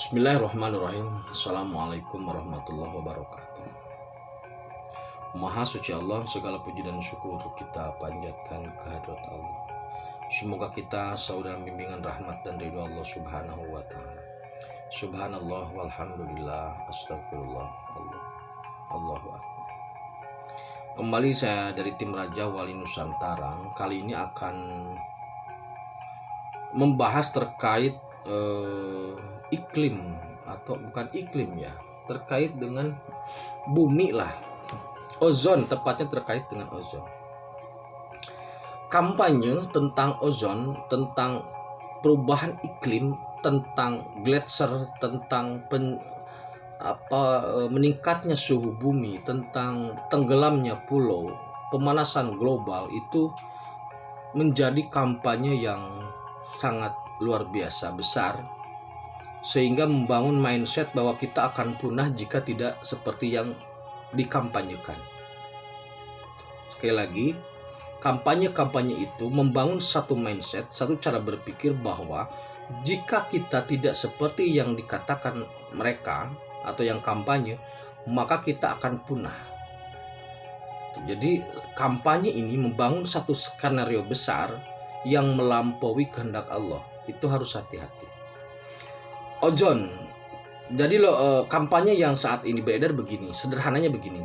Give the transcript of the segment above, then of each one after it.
Bismillahirrahmanirrahim. Assalamualaikum warahmatullahi wabarakatuh. Maha suci Allah, segala puji dan syukur kita panjatkan kehadirat Allah. Semoga kita saudara bimbingan rahmat dan ridho Allah subhanahu wa ta'ala. Subhanallah walhamdulillah, astagfirullah, Allahu akbar. Kembali saya dari tim Raja Wali Nusantara. Kali ini akan membahas terkait iklim, atau bukan iklim ya, terkait dengan bumi lah, ozon, tepatnya terkait dengan ozon. Kampanye tentang ozon, tentang perubahan iklim, tentang gletser, tentang meningkatnya suhu bumi, tentang tenggelamnya pulau, pemanasan global, itu menjadi kampanye yang sangat luar biasa besar, sehingga membangun mindset bahwa kita akan punah jika tidak seperti yang dikampanyekan. Sekali lagi, kampanye-kampanye itu membangun satu mindset, satu cara berpikir bahwa jika kita tidak seperti yang dikatakan mereka atau yang kampanye, maka kita akan punah. Jadi kampanye ini membangun satu skenario besar yang melampaui kehendak Allah. Itu harus hati-hati. Ozon. Jadi kampanye yang saat ini beredar begini, sederhananya begini.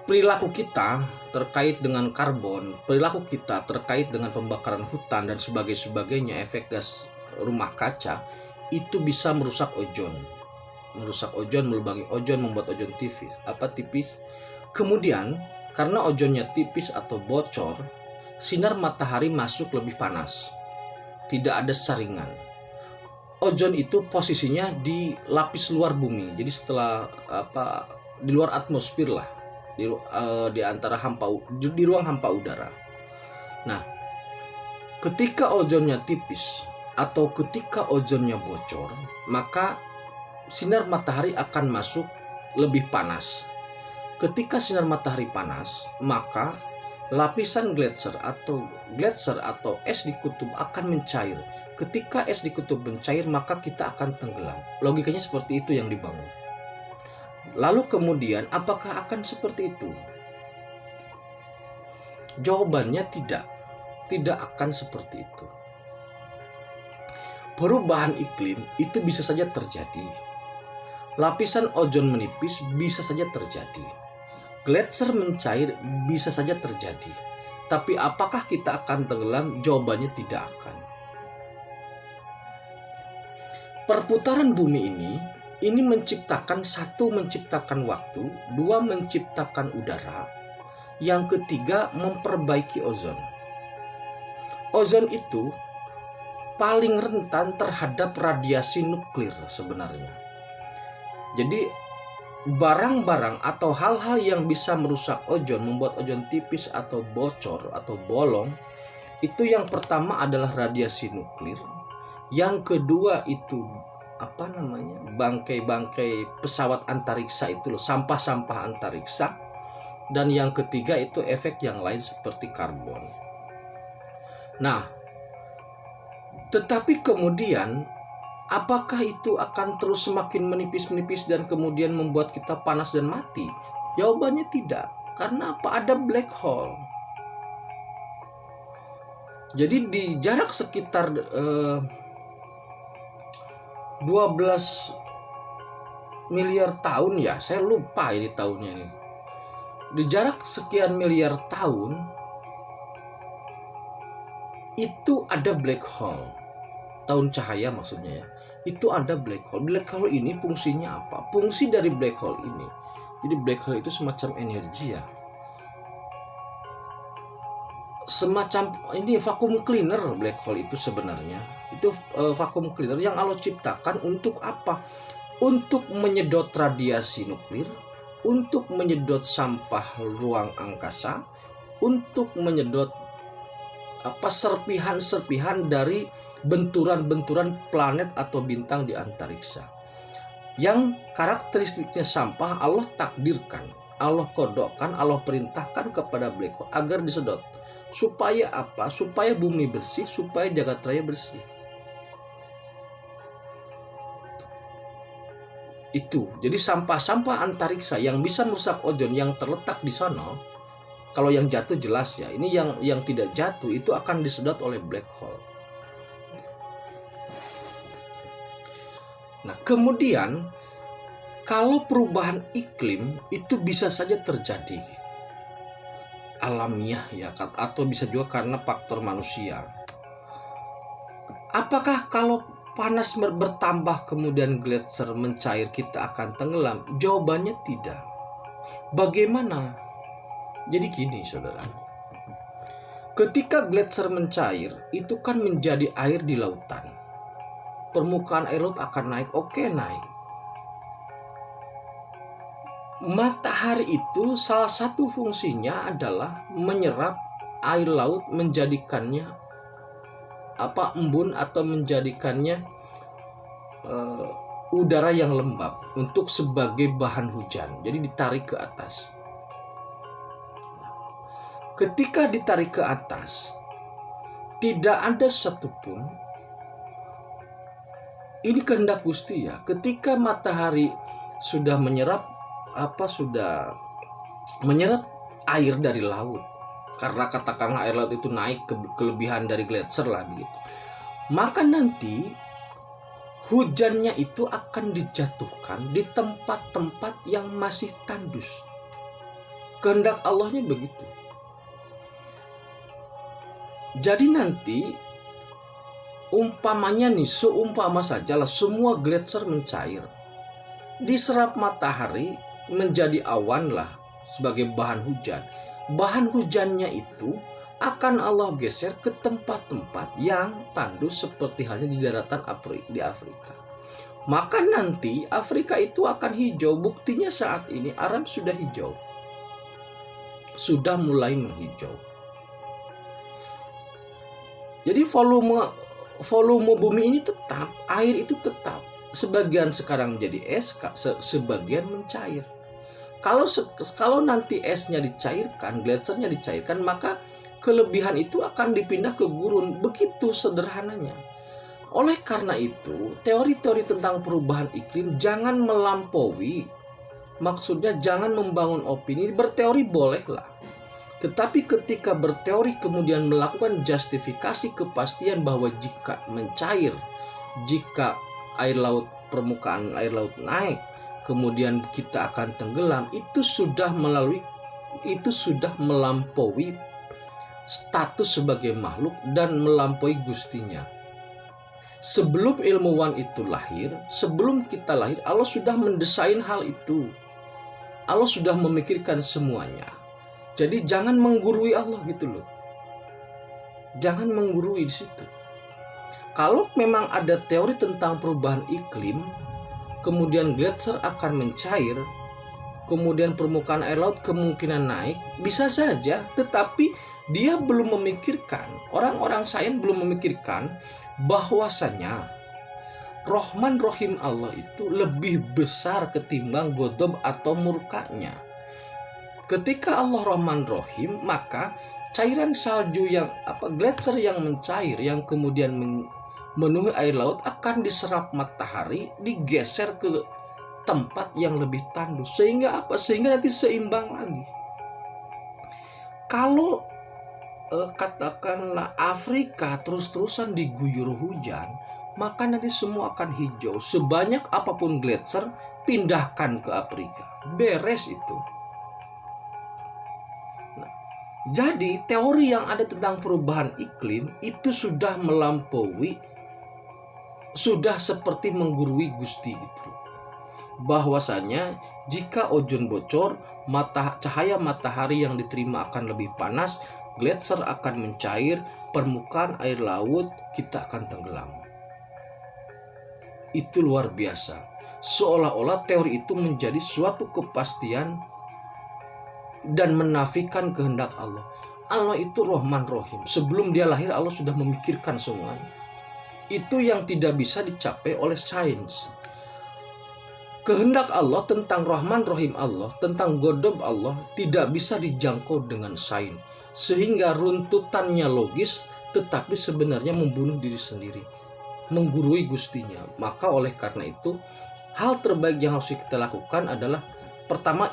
Perilaku kita terkait dengan karbon, perilaku kita terkait dengan pembakaran hutan dan sebagainya, efek gas rumah kaca, itu bisa merusak ozon. Merusak ozon, melubangi ozon, membuat ozon tipis. Kemudian karena ozonnya tipis atau bocor, sinar matahari masuk lebih panas. Tidak ada saringan. Ozon itu posisinya di lapis luar bumi. Jadi setelah di luar atmosfer lah, di antara di ruang hampa udara. Nah, ketika ozonnya tipis atau ketika ozonnya bocor, maka sinar matahari akan masuk lebih panas. Ketika sinar matahari panas, maka lapisan gletser atau es di kutub akan mencair. Ketika es di kutub mencair, maka kita akan tenggelam. Logikanya seperti itu yang dibangun. Lalu kemudian, apakah akan seperti itu? Jawabannya tidak. Tidak akan seperti itu. Perubahan iklim itu bisa saja terjadi. Lapisan ozon menipis bisa saja terjadi. Gletser mencair bisa saja terjadi. Tapi apakah kita akan tenggelam? Jawabannya tidak akan. Perputaran bumi ini menciptakan, satu, menciptakan waktu, dua, menciptakan udara, yang ketiga, memperbaiki ozon. Ozon itu paling rentan terhadap radiasi nuklir sebenarnya. Jadi barang-barang atau hal-hal yang bisa merusak ozon, membuat ozon tipis atau bocor atau bolong, itu yang pertama adalah radiasi nuklir. Yang kedua itu bangkai-bangkai pesawat antariksa itu loh, sampah-sampah antariksa. Dan yang ketiga itu efek yang lain seperti karbon. Nah, tetapi kemudian apakah itu akan terus semakin menipis dan kemudian membuat kita panas dan mati? Jawabannya tidak. Karena apa? Ada black hole. Jadi di jarak sekitar 12 miliar tahun ya, saya lupa ini tahunnya ini. Di jarak sekian miliar tahun itu ada black hole. Tahun cahaya maksudnya ya. Itu ada black hole. Black hole ini fungsinya apa? Fungsi dari black hole ini, jadi black hole itu semacam energi ya. Semacam ini vacuum cleaner. Black hole itu sebenarnya itu vacuum cleaner yang Allah ciptakan untuk apa? Untuk menyedot radiasi nuklir, untuk menyedot sampah ruang angkasa, untuk menyedot serpihan-serpihan dari benturan-benturan planet atau bintang di antariksa. Yang karakteristiknya sampah Allah takdirkan, Allah kodokkan, Allah perintahkan kepada black hole agar disedot. Supaya apa? Supaya bumi bersih, supaya jagat raya bersih. Itu. Jadi sampah-sampah antariksa yang bisa merusak ozon yang terletak di sana, kalau yang jatuh jelas ya. Ini yang tidak jatuh itu akan disedot oleh black hole. Nah, kemudian kalau perubahan iklim itu bisa saja terjadi alamiah ya, atau bisa juga karena faktor manusia. Apakah kalau panas bertambah kemudian gletser mencair kita akan tenggelam? Jawabannya tidak. Bagaimana? Jadi gini saudara, ketika gletser mencair itu kan menjadi air di lautan, permukaan air laut akan naik. Oke, naik. Matahari itu salah satu fungsinya adalah menyerap air laut, menjadikannya embun atau menjadikannya udara yang lembab untuk sebagai bahan hujan. Jadi ditarik ke atas. Ketika ditarik ke atas, tidak ada satupun, ini kehendak Gusti ya, ketika matahari sudah menyerap air dari laut, karena katakanlah air laut itu naik kelebihan dari gletser lah begitu, maka nanti hujannya itu akan dijatuhkan di tempat-tempat yang masih tandus. Kehendak Allahnya begitu. Jadi nanti umpamanya nih, seumpama sajalah semua gletser mencair, diserap matahari menjadi awan lah sebagai bahan hujan. Bahan hujannya itu akan Allah geser ke tempat-tempat yang tandus seperti halnya di daratan di Afrika. Maka nanti Afrika itu akan hijau. Buktinya saat ini Arab sudah hijau, sudah mulai menghijau. Jadi volume bumi ini tetap, air itu tetap. Sebagian sekarang menjadi es, sebagian mencair. Kalau nanti esnya dicairkan, gletsernya dicairkan, maka kelebihan itu akan dipindah ke gurun. Begitu sederhananya. Oleh karena itu, teori-teori tentang perubahan iklim jangan melampaui. Maksudnya jangan membangun opini. Berteori bolehlah. Tetapi ketika berteori kemudian melakukan justifikasi kepastian bahwa jika mencair, jika permukaan air laut naik, kemudian kita akan tenggelam, itu sudah melampaui status sebagai makhluk dan melampaui Gustinya. Sebelum ilmuwan itu lahir, sebelum kita lahir, Allah sudah mendesain hal itu. Allah sudah memikirkan semuanya. Jadi jangan menggurui Allah gitu loh. Jangan menggurui di situ. Kalau memang ada teori tentang perubahan iklim, kemudian gletser akan mencair, kemudian permukaan air laut kemungkinan naik, bisa saja, tetapi dia belum memikirkan, orang-orang sains belum memikirkan bahwasanya Rahman Rahim Allah itu lebih besar ketimbang Ghadab atau murkanya. Ketika Allah Rahman Rahim, maka cairan salju gletser yang mencair, yang kemudian memenuhi air laut akan diserap matahari, digeser ke tempat yang lebih tandus. Sehingga nanti seimbang lagi. Kalau katakanlah Afrika terus-terusan diguyur hujan, maka nanti semua akan hijau. Sebanyak apapun gletser, pindahkan ke Afrika. Beres itu. Jadi teori yang ada tentang perubahan iklim itu sudah melampaui, sudah seperti menggurui Gusti itu. Bahwasanya jika ozon bocor, cahaya matahari yang diterima akan lebih panas, gletser akan mencair, permukaan air laut kita akan tenggelam. Itu luar biasa. Seolah-olah teori itu menjadi suatu kepastian dan menafikan kehendak Allah. Allah itu Rahman Rahim. Sebelum dia lahir Allah sudah memikirkan semuanya. Itu yang tidak bisa dicapai oleh sains. Kehendak Allah tentang Rahman Rahim Allah, tentang Ghadab Allah tidak bisa dijangkau dengan sains. Sehingga runtutannya logis, tetapi sebenarnya membunuh diri sendiri, menggurui Gustinya. Maka oleh karena itu Hal terbaik yang harus kita lakukan adalah pertama,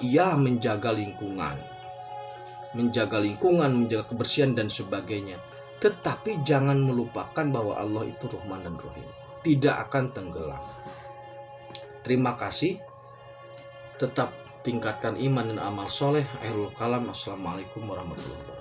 menjaga lingkungan, menjaga kebersihan dan sebagainya. Tetapi jangan melupakan bahwa Allah itu Rahman dan Rahim, tidak akan tenggelam. Terima kasih. Tetap tingkatkan iman dan amal soleh. Akhirul kalam. Assalamualaikum warahmatullahi wabarakatuh.